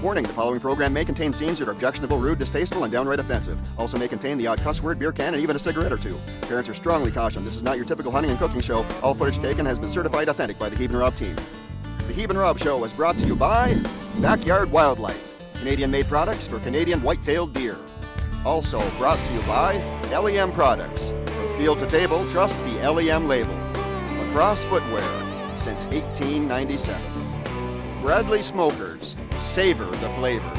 Warning, the following program may contain scenes that are objectionable, rude, distasteful, and downright offensive. Also may contain the odd cuss word, beer can, and even a cigarette or two. Parents are strongly cautioned. This is not your typical hunting and cooking show. All footage taken has been certified authentic by the Heeb N Rob team. The Heeb N Rob show is brought to you by Backyard Wildlife, Canadian-made products for Canadian white-tailed deer. Also brought to you by LEM Products. From field to table, trust the LEM label. Lacrosse Footwear, since 1897. Bradley Smokers, savor the flavor.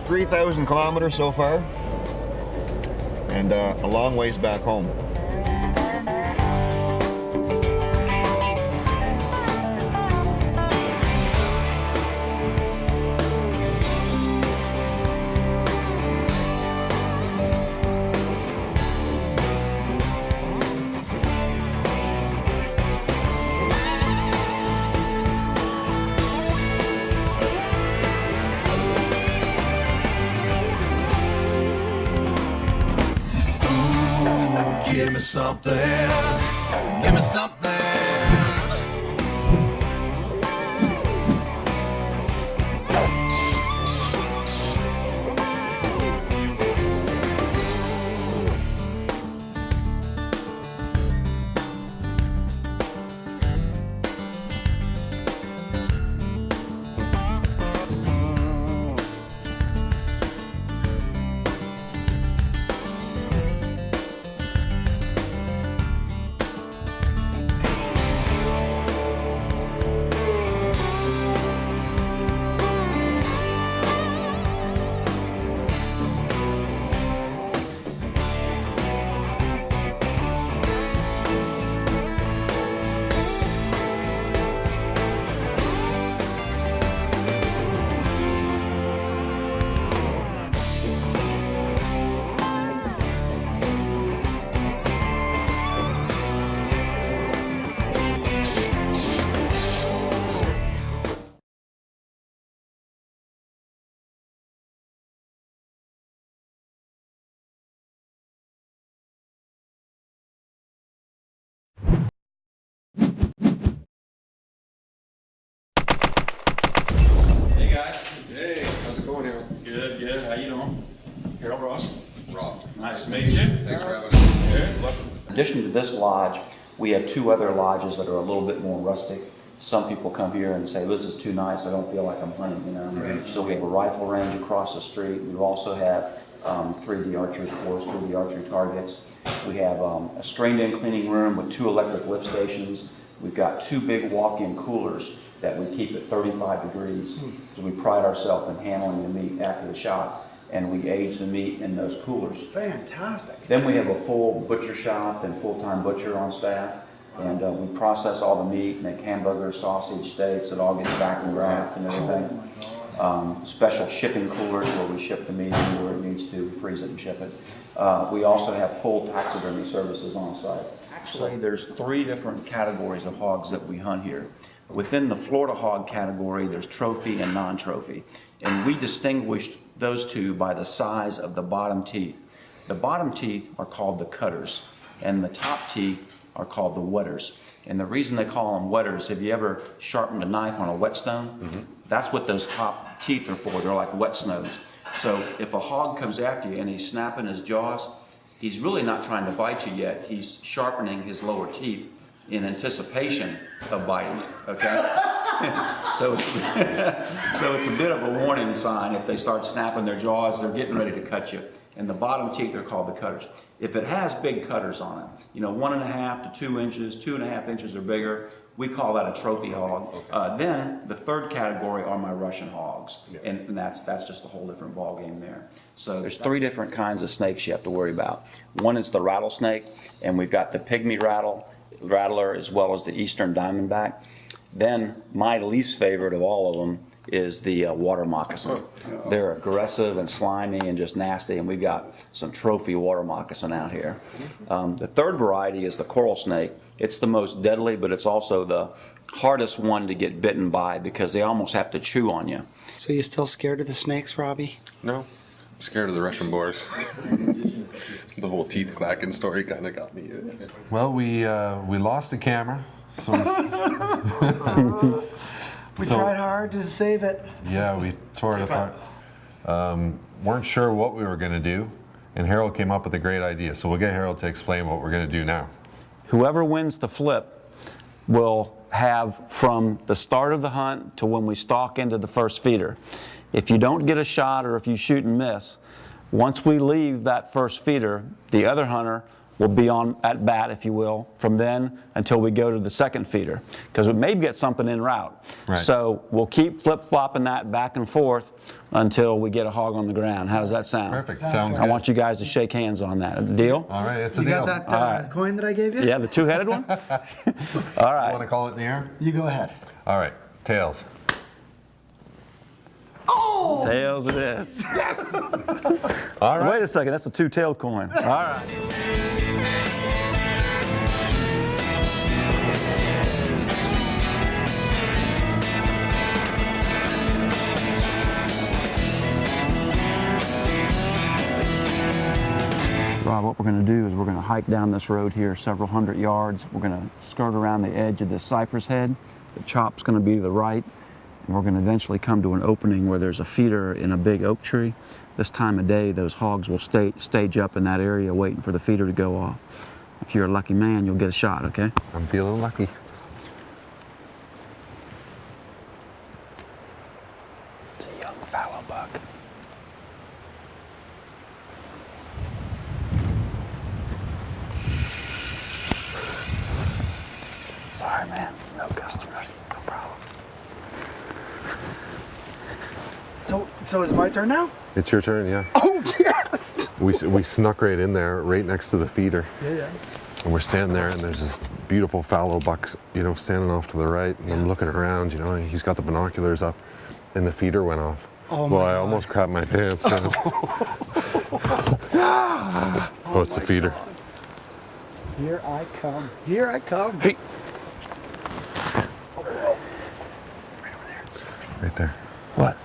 .3,000 kilometers so far, and a long ways back home. Give me something, give me something. Rob. Nice to meet you. Thanks for having us. In addition to this lodge, we have two other lodges that are a little bit more rustic. Some people come here and say, this is too nice, I don't feel like I'm hunting, you know. Right. So we have a rifle range across the street. We also have 3D archery course, 3D archery targets. We have a strained-in cleaning room with 2 electric lift stations. We've got 2 big walk-in coolers that we keep at 35 degrees. So we pride ourselves in handling the meat after the shot, and we age the meat in those coolers. Fantastic. Then we have a full butcher shop and full-time butcher on staff, and we process all the meat, make hamburgers, sausage, steaks. It all gets back and wrapped and everything. Special shipping coolers where we ship the meat where it needs to, we freeze it and ship it. We also have full taxidermy services on site. Actually, there's 3 different categories of hogs that we hunt here. Within the Florida hog category, there's trophy and non-trophy, and we distinguished those 2 by the size of the bottom teeth. The bottom teeth are called the cutters, and the top teeth are called the whetters. And the reason they call them whetters, have you ever sharpened a knife on a whetstone? That's what those top teeth are for. They're like whetstones. So if a hog comes after you and he's snapping his jaws, he's really not trying to bite you yet. He's sharpening his lower teeth in anticipation of biting you, okay? so it's a bit of a warning sign. If they start snapping their jaws, they're getting ready to cut you. And the bottom teeth are called the cutters. If it has big cutters on it, you know, 1.5 to 2 inches, 2.5 inches or bigger, we call that a trophy hog. Okay. Then the third category are my Russian hogs, and that's just a whole different ball game there. So there's 3 different kinds of snakes you have to worry about. One is the rattlesnake, and we've got the pygmy rattle, rattler as well as the eastern diamondback. Then my least favorite of all of them is the water moccasin. They're aggressive and slimy and just nasty, and we've got some trophy water moccasin out here. The third variety is the coral snake. It's the most deadly, but it's also the hardest one to get bitten by because they almost have to chew on you. So you still scared of the snakes, Robbie? No, I'm scared of the Russian boars. The whole teeth clacking story kind of got me. Well, we lost the camera, so We tried hard to save it. yeah, we tore it apart. Weren't sure what we were going to do, and Harold came up with a great idea. So we'll get Harold to explain what we're going to do now. Whoever wins the flip will have from the start of the hunt to when we stalk into the first feeder. If you don't get a shot or if you shoot and miss, once we leave that first feeder, the other hunter will be on at bat, if you will, from then until we go to the second feeder, because we may get something en route. Right. So we'll keep flip-flopping that back and forth until we get a hog on the ground. How does that sound? Perfect. Sounds Sounds I good. want you guys to shake hands on that. Deal? All right, it's a You deal. got that coin that I gave you? Yeah, the two-headed one? All You right. want to call it in the air? You go ahead. All right, tails. Tails it is. All right. Wait a second, that's a two-tailed coin. All right. Rob, what we're going to do is we're going to hike down this road here several hundred yards. We're going to skirt around the edge of this cypress head. The chop's going to be to the right. And we're going to eventually come to an opening where there's a feeder in a big oak tree. This time of day, those hogs will stage up in that area waiting for the feeder to go off. If you're a lucky man, you'll get a shot, okay? I'm feeling lucky. It's a young fallow buck. Sorry, man. No customers. No problem. So is it my turn now? It's your turn, yeah. Oh, yes! We snuck right in there, right next to the feeder. Yeah. And we're standing there, and there's this beautiful fallow buck, you know, standing off to the right. And I'm looking around, you know, and he's got the binoculars up, and the feeder went off. Oh, my well, I God. almost crapped my pants. Man. Oh, it's the feeder. God. Here I come. Here I come. Hey. Right there. What?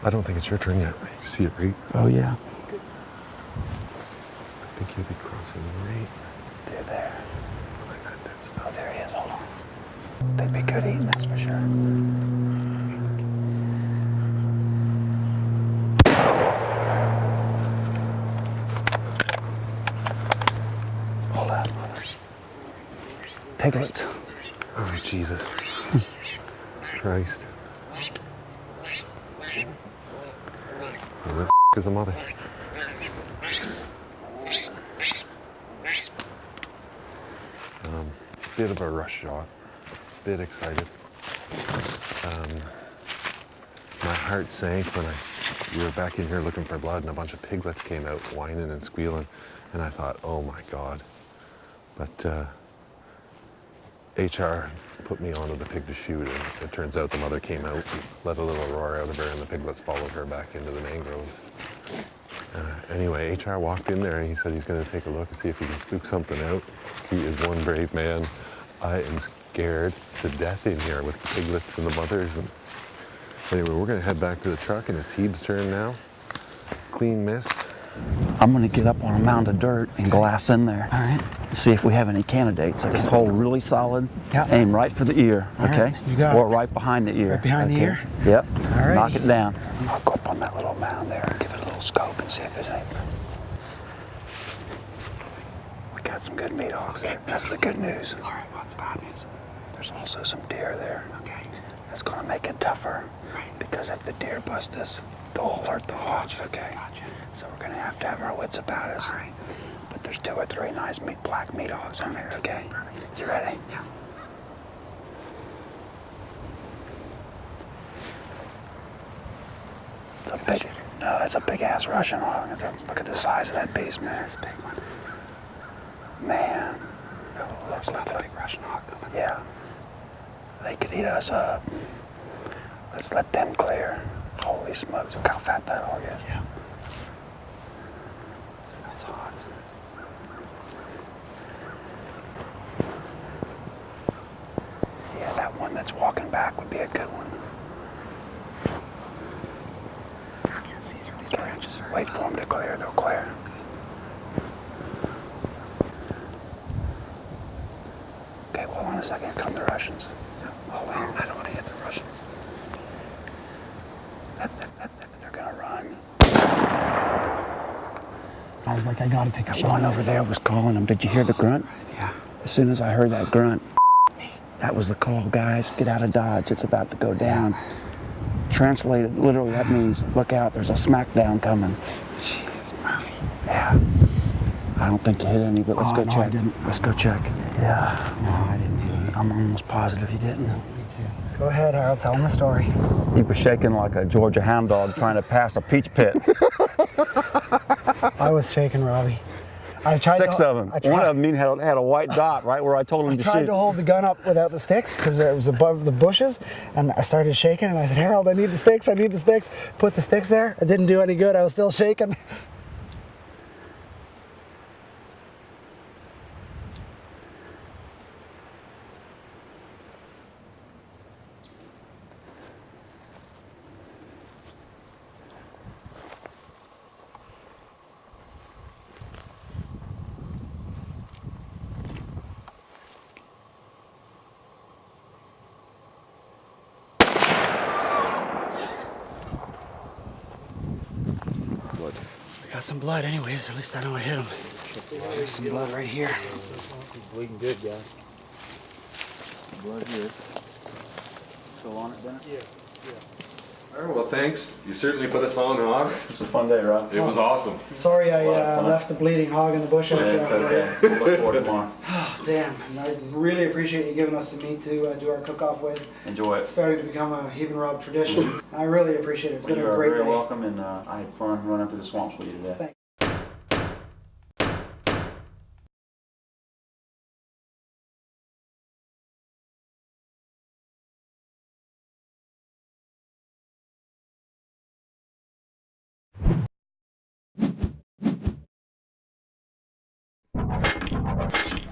I don't think it's your turn yet. You see it, right? Oh, yeah. I think you'll be crossing right. They're there. Oh, there he is. Hold on. They'd be good eating, that's for sure. Hold on. Piglets. Oh, Jesus. Christ. Where the is the mother? Bit of a rush shot. Bit excited. My heart sank when we were back in here looking for blood, and a bunch of piglets came out whining and squealing, and I thought, oh my God. But HR put me onto the pig to shoot, and it turns out the mother came out, let a little roar out of her, and the piglets followed her back into the mangroves. Anyway, HR walked in there and he said he's going to take a look and see if he can spook something out. He is one brave man. I am scared to death in here with the piglets and the mothers. And anyway, we're going to head back to the truck, and it's Heeb's turn now. Clean mist. I'm going to get up on a mound of dirt and glass in there. All right. See if we have any candidates. I just hold really solid. Yeah. Aim right for the ear, All okay? right, you got or it. right behind the ear. Right behind the okay? ear? Yep. All right. Knock it down. I'll go up on that little mound there and give it a little scope and see if there's anything. We got some good meat hogs there. That's the good news. All right, what's the bad news? There's also some deer there. Okay. That's going to make it tougher. Right. Because if the deer bust this, they'll alert the hogs, okay? Gotcha. So we're going to have our wits about us. All right. But there's 2 or 3 nice black meat hogs in there, okay? Perfect. You ready? Yeah. It's a big, no, that's a big ass Russian hog. Look at the size of that beast, man. That's a big one. Man. There's nothing like Russian hog. Yeah. They could eat us up. Let's let them clear. Holy smokes, look how fat that hog is. Yeah. That's hot. Yeah, that one that's walking back would be a good one. I can't see through these branches very well. Wait for them to clear, they'll clear. Okay, hold on a second, here come the Russians. Oh, well, I don't want to hit the Russians. They're gonna run. I was like, I gotta take a shot. One over there was calling them. Did you hear the grunt? Yeah. As soon as I heard that grunt, that was the call, guys. Get out of Dodge. It's about to go down. Translated, literally, that means look out. There's a smackdown coming. Jeez, Murphy. Yeah. I don't think you hit any, but let's go check. I didn't. Let's go check. Yeah. No, I didn't hit any. I'm almost positive you didn't. No, me too. Go ahead, Harold. Tell him the story. He was shaking like a Georgia hound dog trying to pass a peach pit. I was shaking, Robbie. I tried 6 of them. One of them had a white dot right where I told him to shoot. I tried to hold the gun up without the sticks because it was above the bushes, and I started shaking, and I said, Harold, I need the sticks, I need the sticks. Put the sticks there. It didn't do any good. I was still shaking. Got some blood anyways, at least I know I hit him. There's some blood right here. He's bleeding good, guys. Blood here. Still on it, Dennis? Yeah. All right, well, thanks. You certainly put us on, Hog. It was a fun day, Rob. It was awesome. Sorry I left the bleeding hog in the bush out there. It's okay. We'll look forward to tomorrow. Oh, damn. And I really appreciate you giving us some meat to do our cook-off with. Enjoy it. It's starting to become a Heeb N Rob tradition. I really appreciate it. It's been a great day. You're very welcome, and I had fun running through the swamps with you today. Thanks.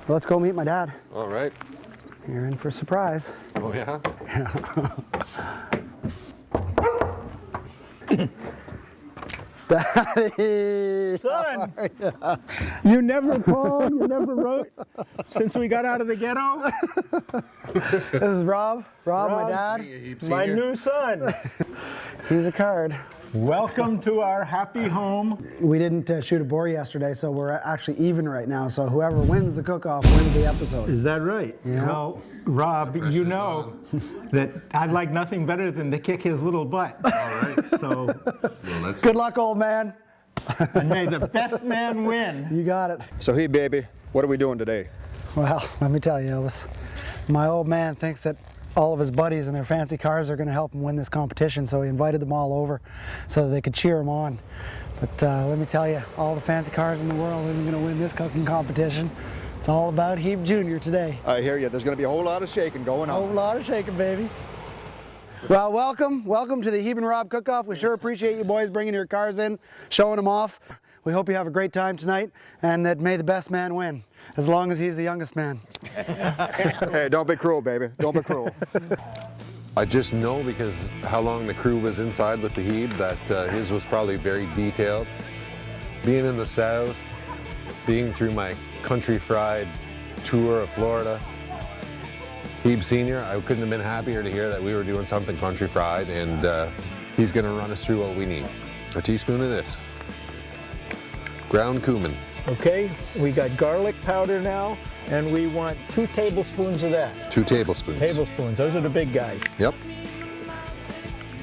Let's go meet my dad. All right. You're in for a surprise. Oh, yeah? Daddy! Son! You never called, you never wrote since we got out of the ghetto? This is Rob. Rob, my dad. My new son. He's a card. Welcome to our happy home. We didn't shoot a boar yesterday, so we're actually even right now. So whoever wins the cook-off wins the episode. Is that right? Yeah. Well, Rob, you know that I'd like nothing better than to kick his little butt. All right. So, well, good luck, old man. And may the best man win. You got it. So, hey, baby, what are we doing today? Well, let me tell you, Elvis. My old man thinks that all of his buddies and their fancy cars are going to help him win this competition, so he invited them all over so that they could cheer him on. But let me tell you, all the fancy cars in the world isn't going to win this cooking competition. It's all about Heeb Jr. today. I hear you. There's going to be a whole lot of shaking going on. A whole lot of shaking, baby. Well, welcome to the Heeb N Rob cook-off. We sure appreciate you boys bringing your cars in, showing them off. We hope you have a great time tonight, and that may the best man win, as long as he's the youngest man. Hey, don't be cruel, baby. Don't be cruel. I just know, because how long the crew was inside with the Heeb, that his was probably very detailed. Being in the South, being through my country fried tour of Florida, Heeb Sr., I couldn't have been happier to hear that we were doing something country fried, and he's going to run us through what we need. A teaspoon of this. Ground cumin. Okay, we got garlic powder now, and we want 2 tablespoons of that. 2 tablespoons. Tablespoons, those are the big guys. Yep.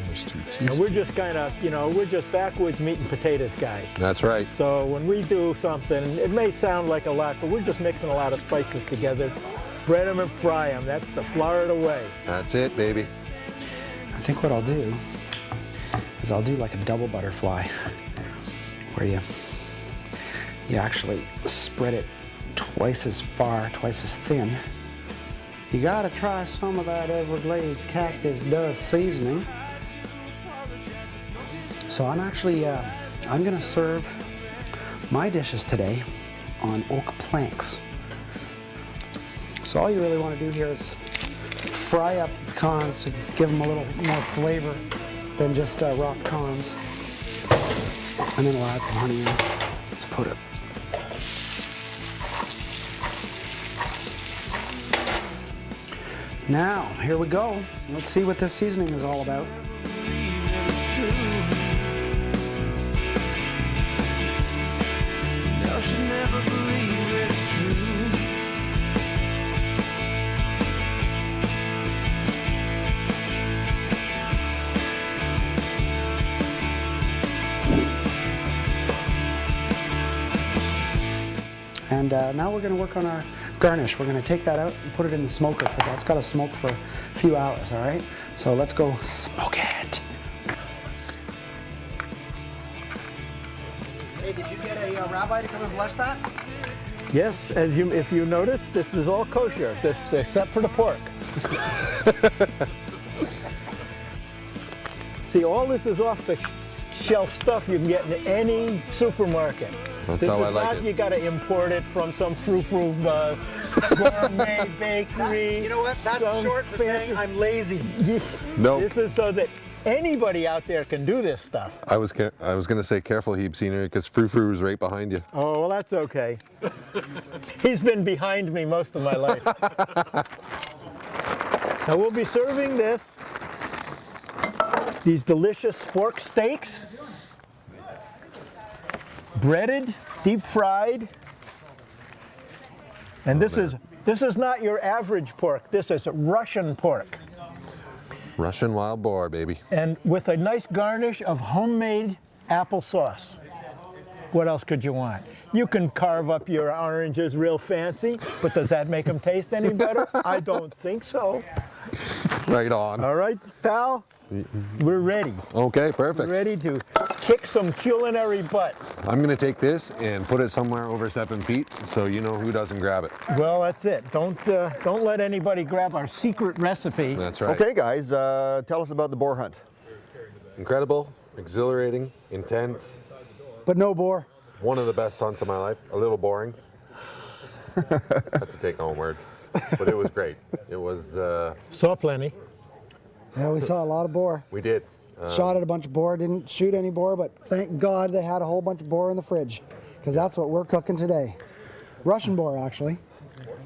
There's 2 teaspoons. And we're just kind of, we're just backwoods meat and potatoes guys. That's right. So when we do something, it may sound like a lot, but we're just mixing a lot of spices together. Bread them and fry them. That's the Florida way. That's it, baby. I think what I'll do is I'll do like a double butterfly, where you actually spread it twice as far, twice as thin. You gotta try some of that Everglades Cactus Dust seasoning. So I'm actually, I'm gonna serve my dishes today on oak planks. So all you really want to do here is fry up the pecans to give them a little more flavor than just raw pecans. And then we'll add some honey in. Let's put it. Now, here we go. Let's see what this seasoning is all about. And now we're going to work on our garnish. We're going to take that out and put it in the smoker because that's got to smoke for a few hours, all right? So let's go smoke it. Hey, did you get a rabbi to come and bless that? Yes, if you notice, this is all kosher, except for the pork. See, all this is off the shelf stuff you can get in any supermarket. That's how I like it. You got to import it from some frou-frou gourmet bakery. You know what? That's short for saying I'm lazy. No. This is so that anybody out there can do this stuff. I was going to say careful, Heeb Senior, because frou-frou is right behind you. Oh, well, that's okay. He's been behind me most of my life. Now we'll be serving these delicious pork steaks. Breaded, deep fried, and this is not your average pork. This is Russian pork. Russian wild boar, baby. And with a nice garnish of homemade applesauce. What else could you want? You can carve up your oranges real fancy, but does that make them taste any better? I don't think so. Right on. All right, pal, we're ready. Okay, perfect. We're ready to kick some culinary butt. I'm going to take this and put it somewhere over 7 feet so you know who doesn't grab it. Well, that's it. Don't let anybody grab our secret recipe. That's right. Okay, guys, tell us about the boar hunt. Incredible, exhilarating, intense. But no boar. One of the best hunts of my life. A little boring. That's a take-home word. But it was great. It was... Saw plenty. Yeah, we saw a lot of boar. We did. Shot at a bunch of boar, didn't shoot any boar, but thank God they had a whole bunch of boar in the fridge, because that's what we're cooking today. Russian boar, actually.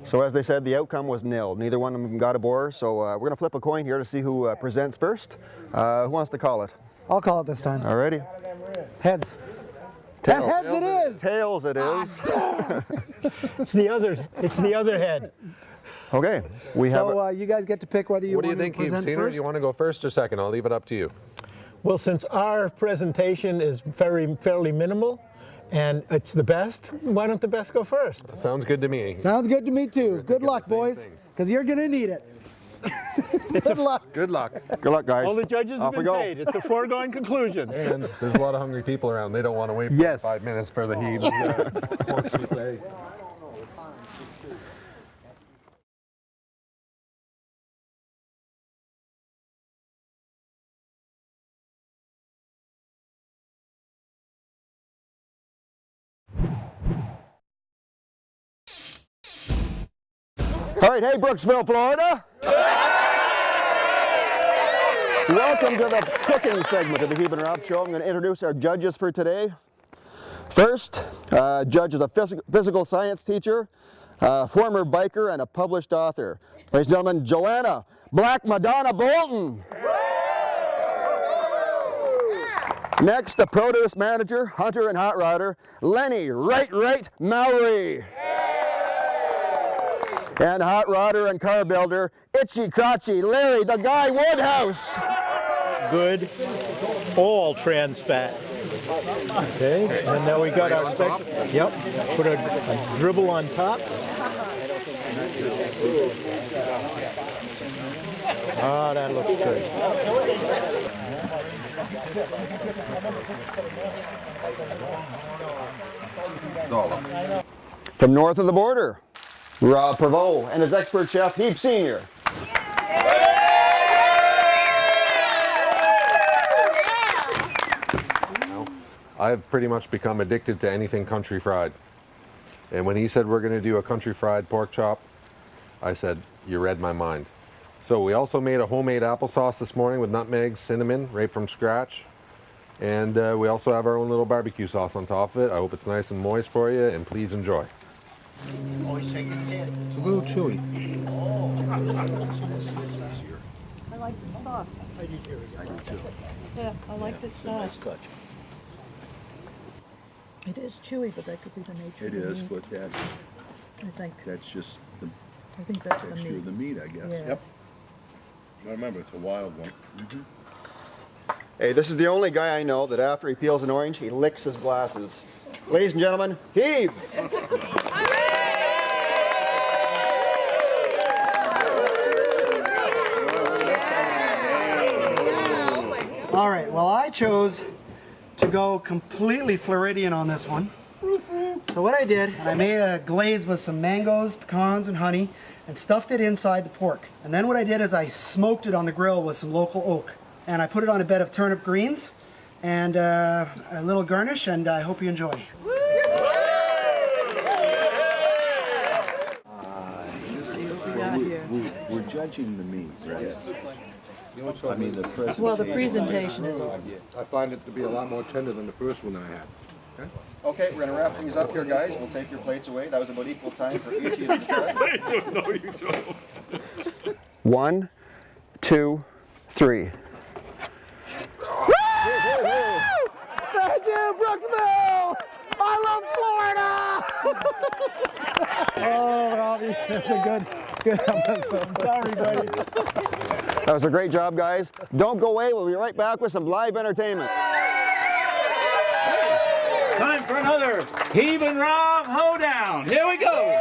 So as they said, the outcome was nil. Neither one of them got a boar, so we're going to flip a coin here to see who presents first. Who wants to call it? I'll call it this time. Alrighty. Heads. Tails. Heads it is! Tails it is. It's the other head. Okay, we have... So you guys get to pick whether you What do you want think, to present Heeb Senior? first. Do you want to go first or second? I'll leave it up to you. Well, since our presentation is fairly minimal, and it's the best, why don't the best go first? Sounds good to me. Sounds good to me too. Good luck, boys, because you're going to need it. Good luck. Good luck. Good luck, guys. All the judges have Off we been go. paid. It's a foregone conclusion. And there's a lot of hungry people around. They don't want to wait for Yes. 5 minutes for the Heeb. All right, hey, Brooksville, Florida. Welcome to the cooking segment of the Heeb N Rob Show. I'm going to introduce our judges for today. First, judge is a physical science teacher, former biker, and a published author. Ladies and gentlemen, Joanna Black Madonna Bolton. Next, the produce manager, hunter, and hot rodder, Lenny Right Mowry. And hot rodder and car builder, Itchy Crotchy Larry the Guy Woodhouse. Good. All trans fat. Okay, and now we got our special. Yep. Put a dribble on top. Ah, that looks good. From north of the border, Rob Prevost and his expert chef, Heeb Sr. I've pretty much become addicted to anything country fried. And when he said we're going to do a country fried pork chop, I said, you read my mind. So we also made a homemade applesauce this morning with nutmeg, cinnamon, right from scratch. And we also have our own little barbecue sauce on top of it. I hope it's nice and moist for you, and please enjoy. It's a little chilly. I like the sauce. I do too. Yeah, I like the sauce. It is chewy, but that could be the nature It of the is, meat. but that, I think. that's just the I think that's the texture meat. of the meat, I guess. Yeah. Yep. I remember, it's a wild one. Hey, this is the only guy I know that after he peels an orange, he licks his glasses. Ladies and gentlemen, Heeb! All right, well, I chose to go completely Floridian on this one. So what I did, and I made a glaze with some mangoes, pecans, and honey, and stuffed it inside the pork. And then what I did is I smoked it on the grill with some local oak. And I put it on a bed of turnip greens and a little garnish, and I hope you enjoy. Let's see what we got here. We're judging the meat, right? I mean, the presentation. Well, the presentation is I find it to be a lot more tender than the first one that I had. Okay, we're gonna wrap things up here, guys. We'll take your plates away. That was about equal time for each of you to decide. No, you don't. 1, 2, 3. Thank you, Brooksville! I love Florida! Oh, Robbie, that's a good episode. Sorry, buddy. That was a great job, guys. Don't go away. We'll be right back with some live entertainment. Time for another Heeb N Rob hoedown. Here we go.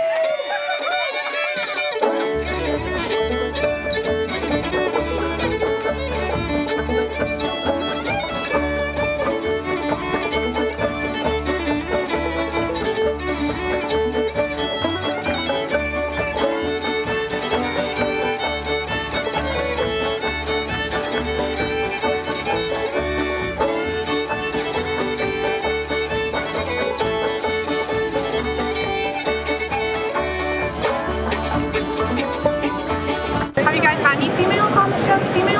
Have you guys had any females on the show? Females.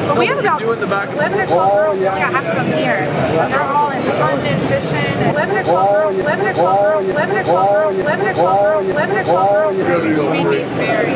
But we have about 11 or 12 girls. Yeah, half of them here. And they're all in London fishing. 11 or 12 girls. 11 or 12 girls. 11 or 12 girls. 11 or 12 girls. 11 or 12 girls. Treat me very.